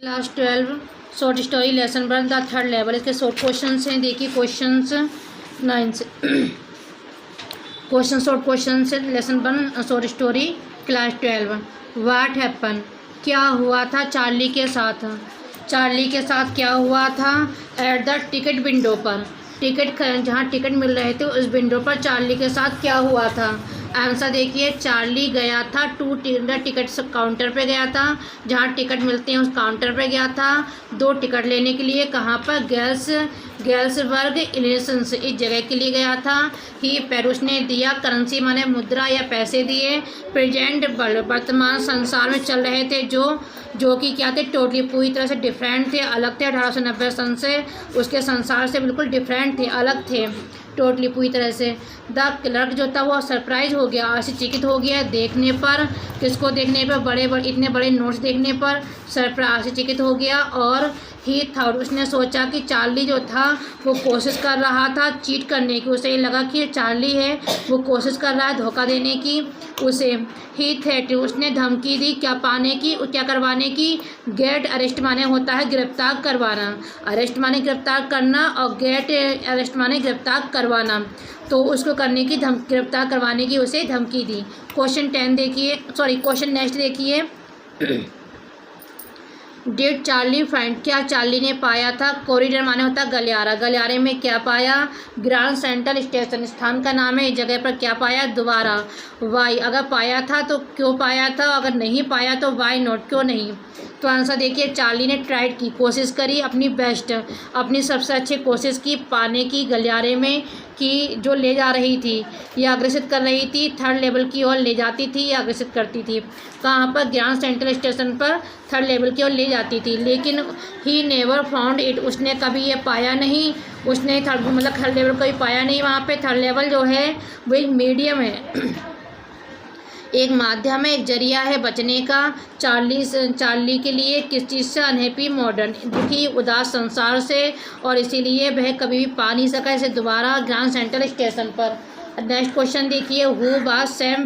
Class 12 short story lesson one the third level. इसके short questions हैं, देखिए questions 9 से क्वेश्चन शॉर्ट क्वेश्चन से lesson one short story class 12। What happen, क्या हुआ था चार्ली के साथ। चार्ली के साथ क्या हुआ था एट द टिकट विंडो पर, टिकट जहाँ टिकट मिल रहे थे उस विंडो पर चार्ली के साथ क्या हुआ था। आंसर देखिए, चार्ली गया था टू टिकट काउंटर पे गया था, जहाँ टिकट मिलते हैं उस काउंटर पे गया था 2 टिकट लेने के लिए। कहाँ पर, गेल्सबर्ग इलियंस, इस जगह के लिए गया था। ही पर उसने दिया करेंसी माने मुद्रा या पैसे दिए। प्रेजेंट वर्तमान संसार में चल रहे थे जो कि क्या थे, टोटली पूरी तरह से डिफरेंट थे, अलग थे 1890 सन से, उसके संसार से बिल्कुल डिफरेंट थे, अलग थे टोटली पूरी तरह से। द क्लर्क जो था वो सरप्राइज हो गया, आश्चर्यचकित हो गया देखने पर। किसको देखने पर, इतने बड़े नोट्स देखने पर आश्चर्यचकित हो गया। और ही थॉट, उसने सोचा कि चार्ली जो था वो कोशिश कर रहा था चीट करने की। उसे ये लगा कि चार्ली है वो कोशिश कर रहा है धोखा देने की उसे। ही थ्रेट, उसने धमकी दी क्या पाने की, क्या करवाने की। गेट अरेस्ट माने होता है गिरफ्तार करवाना, अरेस्ट माने गिरफ्तार करना और गेट अरेस्ट माने गिरफ्तार करवाना। तो उसको करने की गिरफ्तार करवाने की उसे धमकी दी। क्वेश्चन 10 देखिए, सॉरी क्वेश्चन नेक्स्ट देखिए। डिड चार्ली फाइंड, क्या चार्ली ने पाया था। कॉरिडोर माने होता है गलियारा, गलियारे में क्या पाया। ग्रांड सेंट्रल स्टेशन स्थान का नाम है, इस जगह पर क्या पाया। दोबारा वाई, अगर पाया था तो क्यों पाया था, अगर नहीं पाया तो वाई नॉट, क्यों नहीं। तो आंसर देखिए, चार्ली ने ट्राइड की, कोशिश करी, अपनी बेस्ट, अपनी सबसे अच्छी कोशिश की पाने की गलियारे में, कि जो ले जा रही थी या अग्रसित कर रही थी, थर्ड लेवल की ओर ले जाती थी या अग्रसित करती थी। कहाँ पर, ग्रांड सेंट्रल स्टेशन पर थर्ड लेवल की ओर ले जाती थी। लेकिन ही नेवर फाउंड इट, उसने कभी ये पाया नहीं, उसने थर्ड लेवल को ही पाया नहीं। वहाँ पे थर्ड लेवल जो है वो एक मीडियम है, एक माध्यम है, एक जरिया है बचने का। चार्ली के लिए किस चीज़ से, अनहैप्पी मॉडर्न, दुखी उदास संसार से, और इसीलिए वह कभी भी पा नहीं सका इसे दोबारा ग्रांड सेंट्रल स्टेशन पर। नेक्स्ट क्वेश्चन देखिए, who was Sam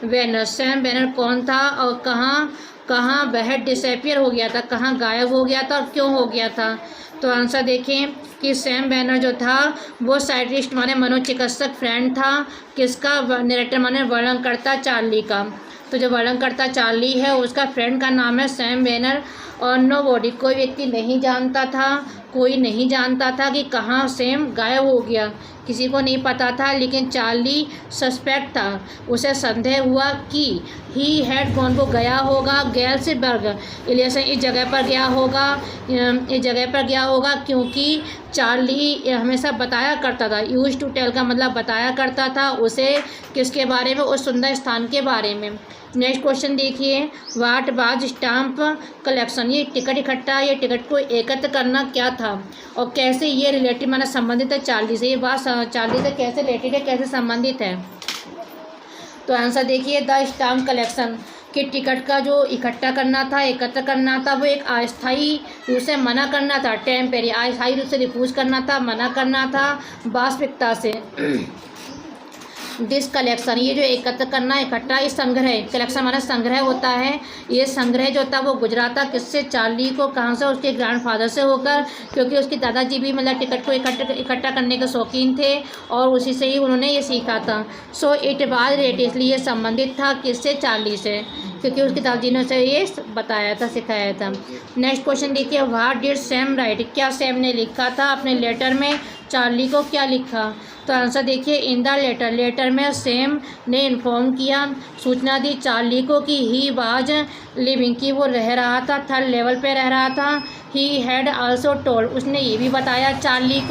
Vanern, Sam Vanern कौन था और कहाँ वह डिसअपियर हो गया था, कहाँ गायब हो गया था और क्यों हो गया था। तो आंसर देखें कि सैम बैनर जो था वो साइंटिस्ट माने मनोचिकित्सक फ्रेंड था किसका, नरेटर माने वर्णनकर्ता चार्ली का। तो जो वर्णनकर्ता चार्ली है उसका फ्रेंड का नाम है सैम बैनर। और नो बॉडी, कोई व्यक्ति नहीं जानता था, कोई नहीं जानता था कि कहाँ सैम गायब हो गया, किसी को नहीं पता था। लेकिन चार्ली सस्पेक्ट था, उसे संदेह हुआ कि ही हैड गॉन, वो गया होगा गेल्सबर्ग इलियंस, इस जगह पर गया होगा क्योंकि चार्ली हमेशा बताया करता था, यूज टू टेल का मतलब बताया करता था उसे किसके बारे में, उस सुंदर स्थान के बारे में। नेक्स्ट क्वेश्चन देखिए, व्हाट वाज स्टाम्प कलेक्शन, ये टिकट को एकत्र करना क्या था और कैसे ये रिलेटेड माना संबंधित है चार्ली से, ये बात चार्ली से कैसे रिलेटेड है, कैसे संबंधित है। तो आंसर देखिए, द स्टाम्प कलेक्शन कि टिकट का जो एकत्र करना था वो एक अस्थायी रूप से मना करना था, टेम्परेरी अस्थायी रूप से रिफ्यूज करना था, मना करना था वास्तविकता से। दिस कलेक्शन, ये जो एकत्र करना इकट्ठा, ये संग्रह, कलेक्शन हमारा संग्रह होता है। ये संग्रह जो था वो गुजराता किससे, चार्ली को, कहाँ से, उसके ग्रैंडफादर से होकर, क्योंकि उसके दादाजी भी मतलब टिकट को इकट्ठा करने के शौकीन थे और उसी से ही उन्होंने ये सीखा था। सो इट वाज रिलेटेड, इसलिए ये संबंधित था किससे, चार्ली से, क्योंकि उसके दादाजी ने उसे ये बताया था, सिखाया था। नेक्स्ट क्वेश्चन देखिए, व्हाट डिड सैम राइट, क्या सैम ने लिखा था अपने लेटर में, चार्ली को क्या लिखा। तो आंसर देखिए, इन द लेटर में सैम ने इन्फॉर्म किया, सूचना दी चार्ली को कि ही वाज लिविंग, की वो रह रहा था, थर्ड लेवल पे रह रहा था। ही हैड आल्सो टोल्ड, उसने ये भी बताया चार्ली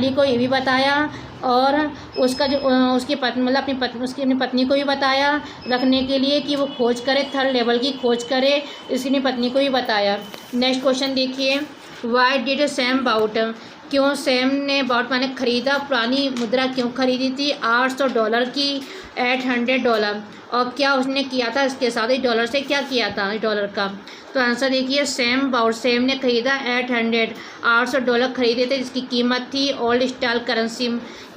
को ये भी बताया, और उसका जो उसकी पत्नी अपनी पत्नी को भी बताया रखने के लिए कि वो खोज करे, थर्ड लेवल की खोज करे, इसकी पत्नी को भी बताया। नेक्स्ट क्वेश्चन देखिए, वाई डिड सैम बाउट, क्यों सैम ने बाउट माने खरीदा, पुरानी मुद्रा क्यों खरीदी थी $800 की, $800। और क्या उसने किया था इसके साथ, इस डॉलर से क्या किया था इस डॉलर का? तो आंसर देखिए सैम ने खरीदा $800 खरीदे थे, जिसकी कीमत थी ओल्ड स्टाइल करेंसी,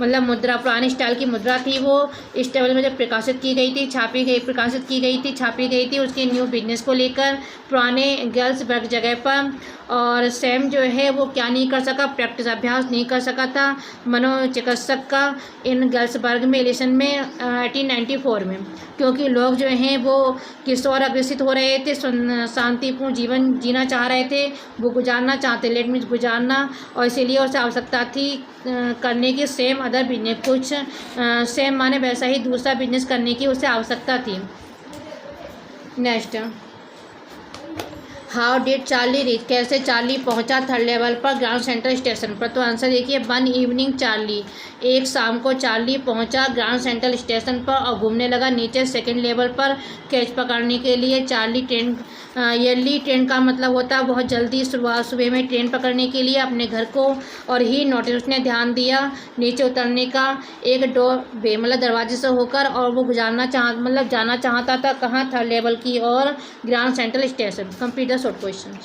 मतलब मुद्रा, पुरानी स्टाइल की मुद्रा थी। वो इस टेबल में जब प्रकाशित की गई थी, छापी गई थी उसके न्यू बिजनेस को लेकर पुराने गेल्सबर्ग जगह पर। और सैम जो है वो क्या नहीं कर सका, प्रैक्टिस अभ्यास नहीं कर सका था मनोचिकित्सक का इन गेल्सबर्ग में इलेक्शन में 1894 में, क्योंकि लोग जो हैं वो किशोर अग्रसित हो रहे थे, शांतिपूर्ण जीवन जीना चाह रहे थे, वो गुजारना चाहते, लेट मीन्स गुजारना, और इसीलिए उसे आवश्यकता थी करने की सेम अदर बिजनेस, कुछ सेम माने वैसा ही दूसरा बिजनेस करने की उसे आवश्यकता थी। Next, how did Charlie reach, कैसे चार्ली पहुंचा थर्ड लेवल पर ग्रांड सेंट्रल स्टेशन पर? तो आंसर देखिए वन इवनिंग चार्ली, एक शाम को चार्ली पहुंचा ग्रांड सेंट्रल स्टेशन पर और घूमने लगा नीचे सेकंड लेवल पर कैच पकड़ने के लिए। चार्ली ट्रेन, अर्ली ट्रेन का मतलब होता है बहुत जल्दी, सुबह में ट्रेन पकड़ने के लिए अपने घर को, और ही नोटिस, उसने ध्यान दिया नीचे उतरने का एक मतलब दरवाजे से होकर, और वो जाना चाहता था कहाँ, थर्ड लेवल की और grand central station. Complete the short question.